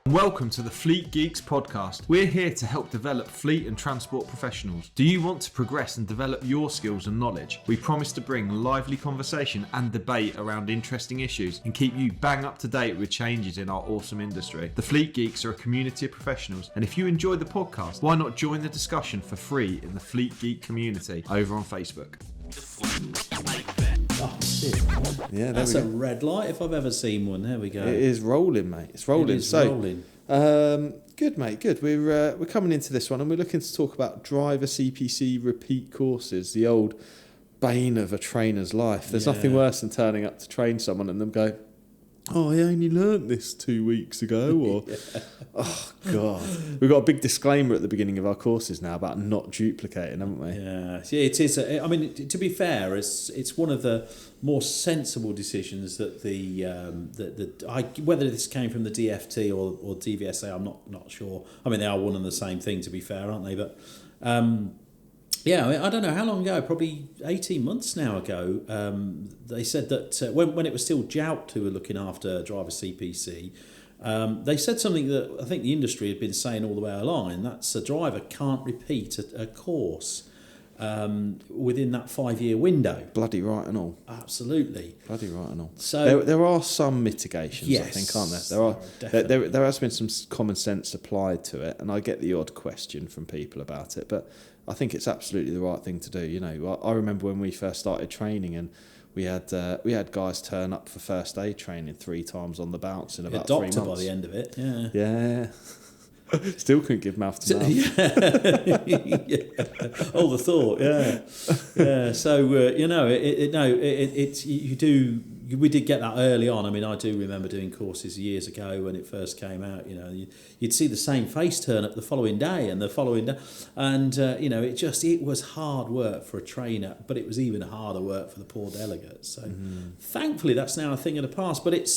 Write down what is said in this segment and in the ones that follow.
Welcome to the Fleet Geeks podcast. We're here to help develop fleet and transport professionals. Do you want to progress and develop your skills and knowledge? We promise to bring lively conversation and debate around interesting issues and keep you bang up to date with changes in our awesome industry. The Fleet Geeks are a community of professionals, and if you enjoy the podcast, why not join the discussion for free in the Fleet Geek community over on Facebook? Oh, shit. Yeah, that's a red light if I've ever seen one. There we go. It is rolling, mate. It's rolling. It is rolling. Good, mate. Good. We're coming into this one, and we're looking to talk about Driver CPC repeat courses, the old bane of a trainer's life. There's nothing worse than turning up to train someone and them go, "Oh, I only learnt this 2 weeks ago," or "Oh God." We've got a big disclaimer at the beginning of our courses now about not duplicating, haven't we? Yeah, it is. I mean, to be fair, it's one of the more sensible decisions that whether this came from the DFT or DVSA, I'm not sure. I mean, they are one and the same thing, to be fair, aren't they? But yeah, I don't know how long ago, probably 18 months now ago, they said that when it was still Jout who were looking after Driver CPC, they said something that I think the industry had been saying all the way along, and that's a driver can't repeat a course within that 5-year window. Bloody right and all. Absolutely. Bloody right and all. So there are some mitigations, yes, I think, aren't there? There has been some common sense applied to it, and I get the odd question from people about it, but I think it's absolutely the right thing to do. You know, I remember when we first started training, and we had guys turn up for first aid training 3 times on the bounce in about 3 months. A doctor by the end of it. Yeah. Yeah. Still couldn't give mouth to mouth. Yeah. All the thought. Yeah. So we did get that early on. I mean, I do remember doing courses years ago when it first came out. You know, you'd see the same face turn up the following day and the following day, and it was hard work for a trainer, but it was even harder work for the poor delegates. So thankfully, that's now a thing of the past. But it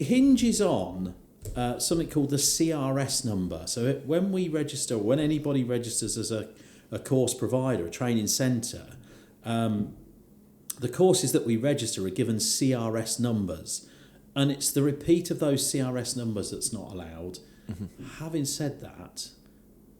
hinges on something called the CRS number. So when we register, when anybody registers as a course provider, a training centre, the courses that we register are given CRS numbers, and it's the repeat of those CRS numbers that's not allowed. Having said that,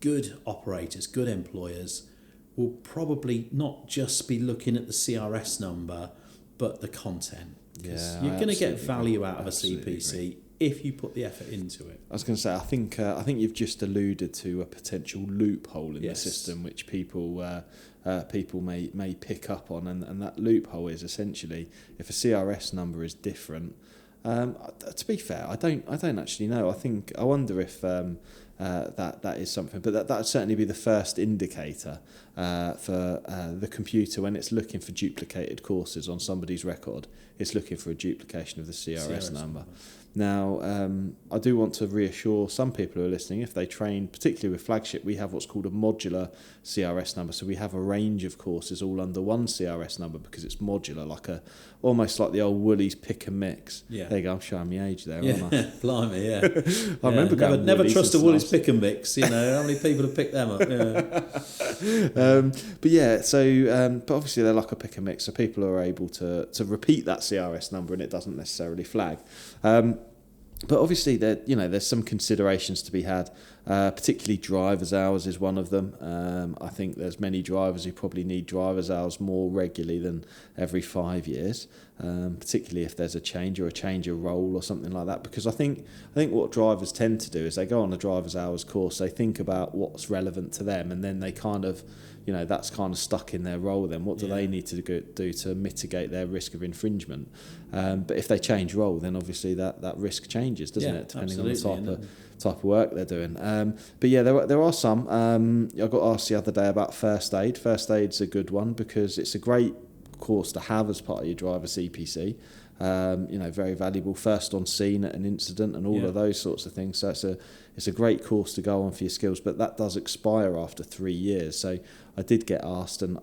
good operators, good employers will probably not just be looking at the CRS number, but the content. Because you're going to get value out of a CPC if you put the effort into it. I was going to say, I think you've just alluded to a potential loophole in the system, which people may pick up on, and that loophole is essentially if a CRS number is different. To be fair, I don't actually know. I wonder if that is something, but that would certainly be the first indicator for the computer when it's looking for duplicated courses on somebody's record. It's looking for a duplication of the CRS number. Now, I do want to reassure some people who are listening, if they train, particularly with Flagship, we have what's called a modular CRS number. So we have a range of courses all under one CRS number because it's modular, almost like the old Woolies pick and mix. Yeah. There you go, I'm showing my age there, aren't I? Blimey, yeah. I remember going never trust a Woolies pick and mix, how many people have picked them up? Yeah. But obviously they're like a pick and mix, so people are able to repeat that CRS number and it doesn't necessarily flag. But obviously, there's some considerations to be had. Particularly driver's hours is one of them. I think there's many drivers who probably need driver's hours more regularly than every 5 years, particularly if there's a change of role or something like that. Because I think what drivers tend to do is they go on a driver's hours course, they think about what's relevant to them, and then they kind of, that's kind of stuck in their role then. What do they need to do to mitigate their risk of infringement? But if they change role, then obviously that risk changes, doesn't it, depending on the type of work they're doing. But yeah, there are some. I got asked the other day about first aid. First aid's a good one because it's a great course to have as part of your driver CPC. Very valuable, first on scene at an incident and all of those sorts of things. So it's a great course to go on for your skills, but that does expire after 3 years. So I did get asked, and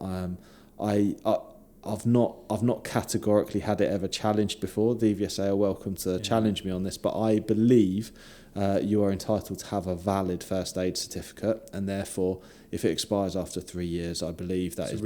I've not categorically had it ever challenged before. DVSA are welcome to challenge me on this, but I believe you are entitled to have a valid first aid certificate, and therefore, if it expires after 3 years, I believe that is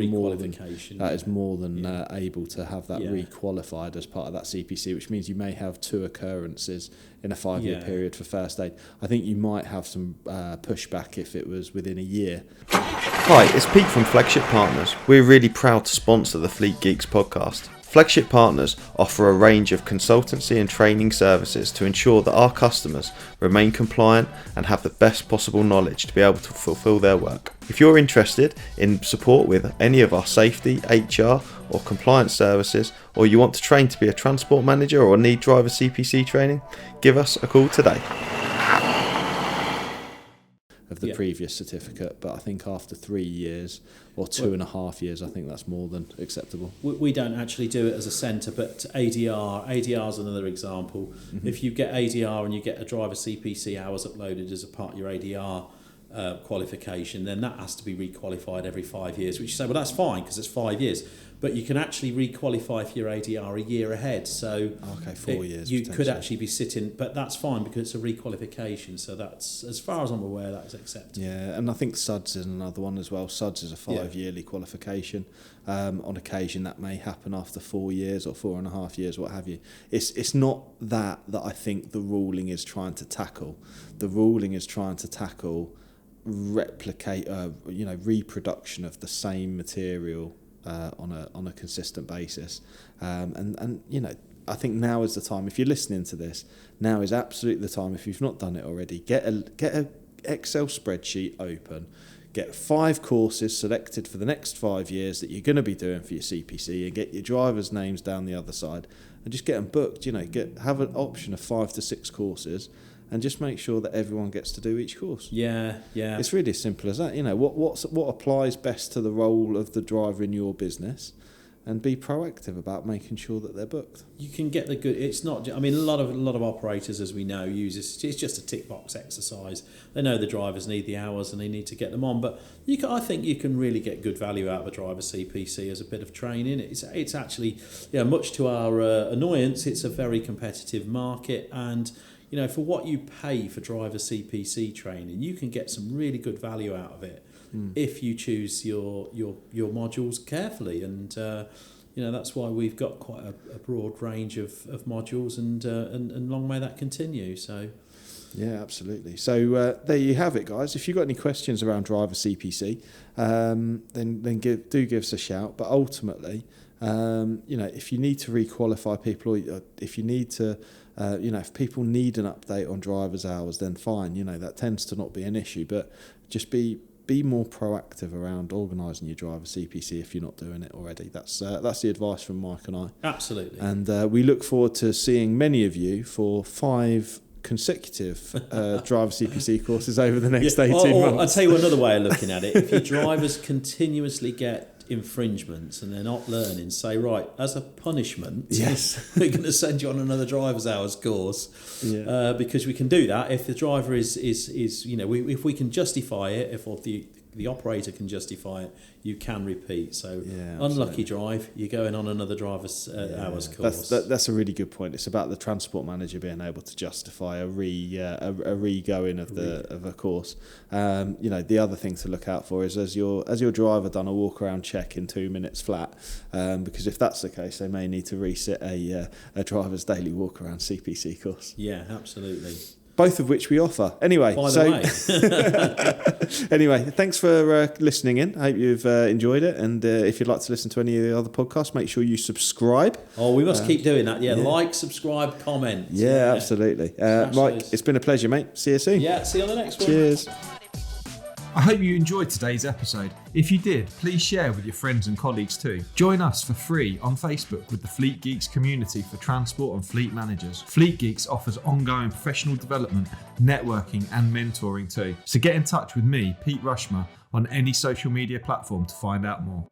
more than able to have that requalified as part of that CPC, which means you may have 2 occurrences in a 5-year period for first aid. I think you might have some pushback if it was within a year. Hi, it's Pete from Flagship Partners. We're really proud to sponsor the Fleet Geeks podcast. Flagship Partners offer a range of consultancy and training services to ensure that our customers remain compliant and have the best possible knowledge to be able to fulfill their work. If you're interested in support with any of our safety, HR or compliance services, or you want to train to be a transport manager or need driver CPC training, give us a call today. Of the previous certificate, but I think after 3 years or 2.5 years, I think that's more than acceptable. We don't actually do it as a centre, but ADR is another example. Mm-hmm. If you get ADR and you get a driver CPC hours uploaded as a part of your ADR qualification, then that has to be requalified every 5 years, which you say, well, that's fine because it's 5 years. But you can actually requalify for your ADR a year ahead. So 4 years. You could actually be sitting, but that's fine because it's a requalification. So that's, as far as I'm aware, that is accepted. Yeah, and I think SUDS is another one as well. SUDS is a 5-yearly qualification. On occasion, that may happen after 4 years or 4.5 years, what have you. It's not that I think the ruling is trying to tackle. The ruling is trying to tackle reproduction of the same material on a consistent basis, and you know, I think now is the time. If you're listening to this, now is absolutely the time. If you've not done it already, get a Excel spreadsheet open, get 5 courses selected for the next 5 years that you're going to be doing for your CPC, and get your drivers' names down the other side, and just get them booked. You know, have an option of 5 to 6 courses. And just make sure that everyone gets to do each course. Yeah. It's really as simple as that. You know, what applies best to the role of the driver in your business, and be proactive about making sure that they're booked. You can get the good. It's not. I mean, a lot of operators, as we know, use this. It's just a tick box exercise. They know the drivers need the hours and they need to get them on. But I think you can really get good value out of a driver CPC as a bit of training. It's actually, much to our annoyance, it's a very competitive market, and you know, for what you pay for driver CPC training, you can get some really good value out of it if you choose your modules carefully. And that's why we've got quite a broad range of modules, and long may that continue. So. Yeah, absolutely. So there you have it, guys. If you've got any questions around driver CPC, then give us a shout. But ultimately, if you need to requalify people, or if you need to, if people need an update on driver's hours, then fine. That tends to not be an issue. But just be more proactive around organising your driver CPC if you're not doing it already. That's the advice from Mike and I. Absolutely. And we look forward to seeing many of you for 5 consecutive driver CPC courses over the next 18 months. I'll tell you another way of looking at it. If your drivers continuously get infringements and they're not learning, say, right, as a punishment, we're going to send you on another driver's hours course, because we can do that if the driver is if we can justify it, or the operator can justify it, you can repeat. So unlucky drive, you're going on another driver's hours course. That's a really good point. It's about the transport manager being able to justify a re-going of a course. The other thing to look out for is as your driver done a walk around check in 2 minutes flat, because if that's the case, they may need to resit a driver's daily walk around CPC course. Yeah, absolutely. Both of which we offer. Anyway, anyway, thanks for listening in. I hope you've enjoyed it. And if you'd like to listen to any of the other podcasts, make sure you subscribe. Oh, we must keep doing that. Yeah, like, subscribe, comment. Yeah, absolutely. Mike, it's been a pleasure, mate. See you soon. Yeah, see you on the next one. Cheers. I hope you enjoyed today's episode. If you did, please share with your friends and colleagues too. Join us for free on Facebook with the Fleet Geeks community for transport and fleet managers. Fleet Geeks offers ongoing professional development, networking and mentoring too. So get in touch with me, Pete Rushmer, on any social media platform to find out more.